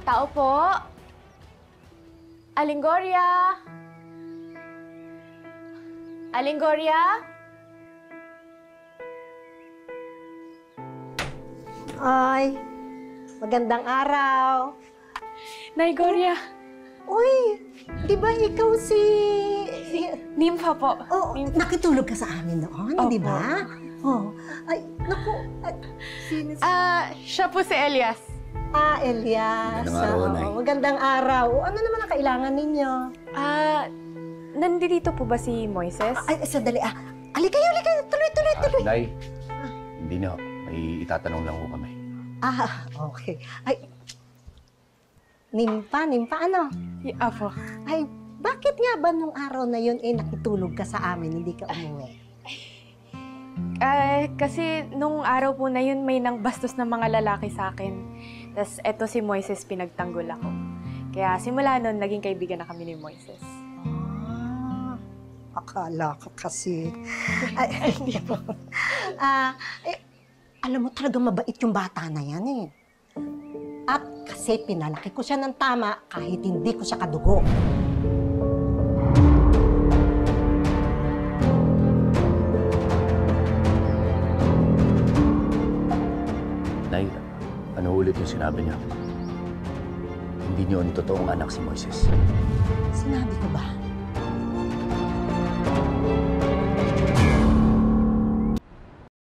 Tao po? Aling Gloria? Aling Gloria? Ay, magandang araw. Nay Gloria, Uy, di ba ikaw si... Nympha po. Oh, nakitulog ka sa amin noon, Opo. di ba? Oh, ay, naku, sino si... Siya po si Elias. Elias. Magandang araw, Nay. Magandang araw. Ano naman ang kailangan ninyo? Nandito po ba si Moises? Ay, sandali. Halika kayo. Tuloy. Nay, hindi na. May itatanong lang ko kami. Okay. Ay, Nympha, ano? Apo. Ay, bakit nga ba nung araw na yun nakitulog ka sa amin, hindi ka umuwi? Kasi nung araw po na yun, may nang bastos na mga lalaki sa akin. Tapos eto si Moises, pinagtanggol ako. Kaya simula nun, naging kaibigan na kami ni Moises. Akala ko kasi. Ay, hindi po. Alam mo, talagang mabait yung bata na yan eh. At kasi pinalaki ko siya ng tama kahit hindi ko siya kadugo. Nay, ano ulit yung sinabi niya? Hindi niyo ang totoong anak si Moises. Sinabi ko ba?